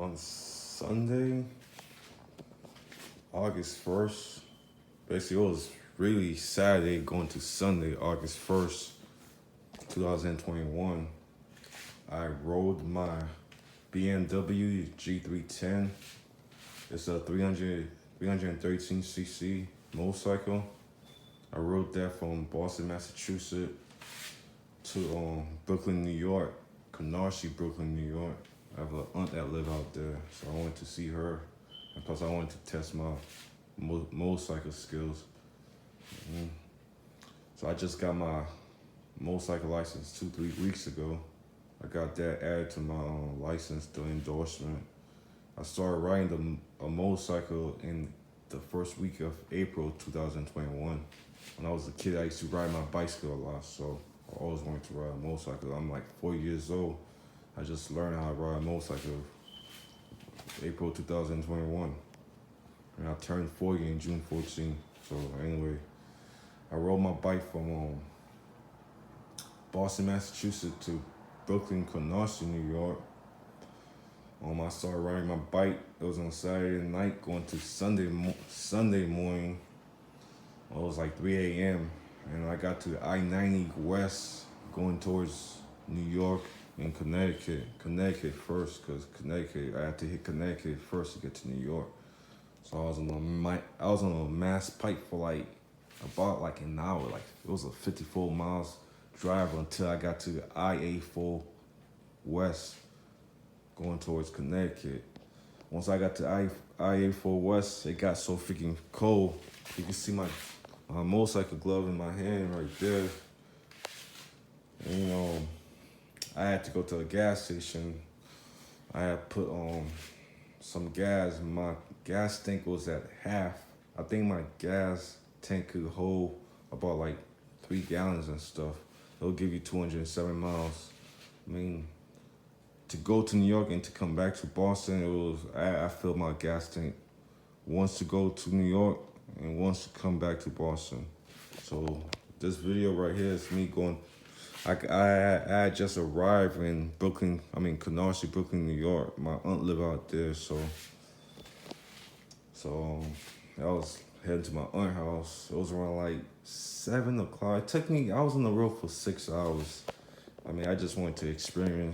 On Sunday, August 1st, basically it was really Saturday going to Sunday, August 1st, 2021. I rode my BMW G310. It's a 313cc motorcycle. I rode that from Boston, Massachusetts to Brooklyn, New York, Canarsie Brooklyn, New York. I have an aunt that live out there, so I wanted to see her. And plus I wanted to test my motorcycle skills. So I just got my motorcycle license 2-3 weeks ago. I got that added to my license, the endorsement. I started riding a motorcycle in the first week of April 2021. When I was a kid, I used to ride my bicycle a lot, so I always wanted to ride a motorcycle. I'm like 4 years old. I just learned how to ride a motorcycle April 2021. And I turned 40 in June 14. So anyway, I rode my bike from Boston, Massachusetts to Brooklyn, Canarsie, New York. I started riding my bike. It was on Saturday night going to Sunday morning. It was like 3 a.m. And I got to I-90 West going towards New York and Connecticut first, because Connecticut, I had to hit Connecticut first to get to New York. So I was on a mass pike for about an hour. Like it was a 54 miles drive until I got to I-84 West going towards Connecticut. Once I got to I-84 West, it got so freaking cold. You can see my motorcycle glove in my hand right there. And, I had to go to a gas station. I had put some gas. My gas tank was at half. I think my gas tank could hold about 3 gallons and stuff. It'll give you 207 miles. I mean, to go to New York and to come back to Boston, I filled my gas tank once to go to New York and once to come back to Boston. So this video right here is me going. I just arrived in Canarsie, Brooklyn, New York. My aunt live out there, so I was heading to my aunt's house. It was around 7 o'clock. It took me. I was on the road for 6 hours. I just wanted to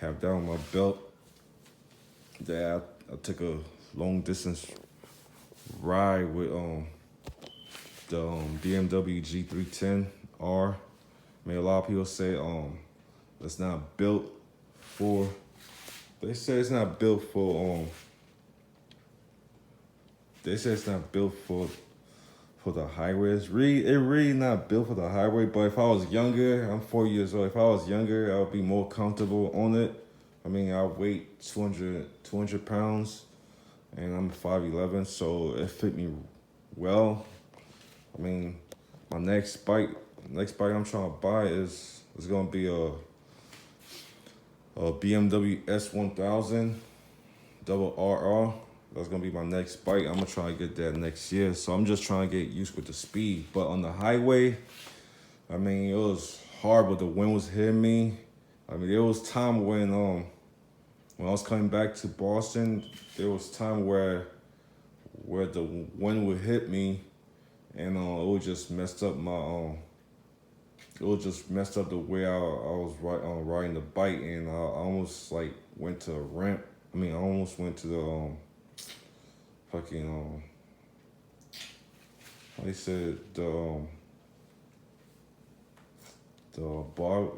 have that on my belt. That I took a long distance ride with the BMW G310R. A lot of people say it's not built for. They say it's not built for They say it's not built for the highway. It really not built for the highway. But if I was younger, I'm 4 years old. If I was younger, I would be more comfortable on it. I weigh 200 pounds, and I'm 5'11", so it fit me well. My next bike I'm trying to buy is gonna be a BMW S1000 RR. That's gonna be my next bike. I'm gonna try to get that next year. So I'm just trying to get used with the speed. But on the highway, it was hard, but the wind was hitting me. There was time when I was coming back to Boston, there was time where the wind would hit me, and it would just messed up my it was just messed up the way I was riding the bike, and I almost went to a ramp. I almost went to the fucking how they said the bar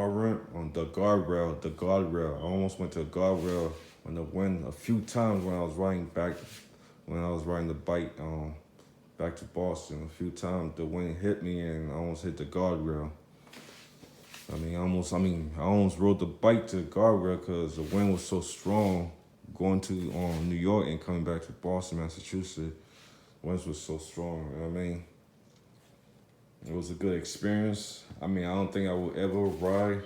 ramp on the guardrail. I almost went to a guardrail when the wind a few times when I was riding the bike back to Boston. A few times the wind hit me and I almost hit the guardrail. I almost rode the bike to the guardrail because the wind was so strong going to New York and coming back to Boston, Massachusetts. The winds was so strong. It was a good experience. I don't think I would ever ride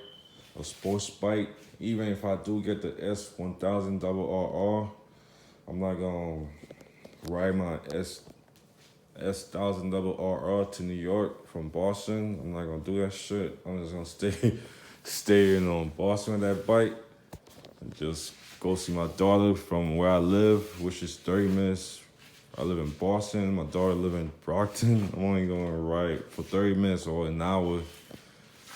a sports bike. Even if I do get the S1000 RR, I'm not gonna ride my S1000 RR to New York from Boston. I'm not gonna do that shit. I'm just gonna stay in Boston with that bike. and just go see my daughter from where I live, which is 30 minutes. I live in Boston. My daughter live in Brockton. I'm only going to ride for 30 minutes or an hour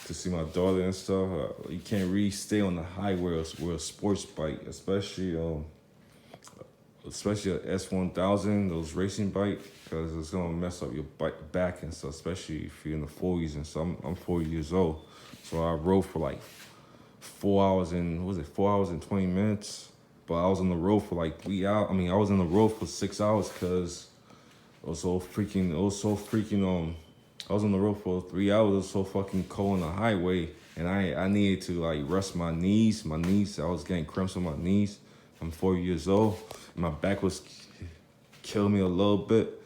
to see my daughter and stuff. You can't really stay on the highway with a sports bike, especially a S1000, those racing bike, because it's gonna mess up your bike back and stuff, especially if you're in the 40s and stuff. I'm 40 years old, so I rode for like 4 hours and 4 hours and 20 minutes. But I was on the road for like 3 hours. I mean, I was on the road for 6 hours because it was so freaking. I was on the road for 3 hours. It was so fucking cold on the highway, and I needed to like rest my knees. My knees, I was getting cramps on my knees. I'm 40 years old. And my back was killing me a little bit.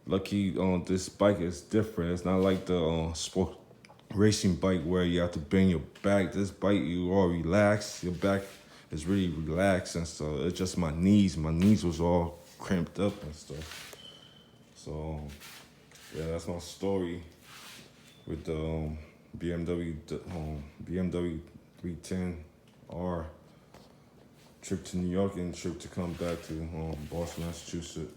Lucky, this bike is different. It's not like the sport racing bike where you have to bend your back. This bike, you all relaxed. Your back is really relaxed, and so it's just my knees. My knees was all cramped up and stuff. So yeah, that's my story with the BMW 310R trip to New York and trip to come back to Boston, Massachusetts.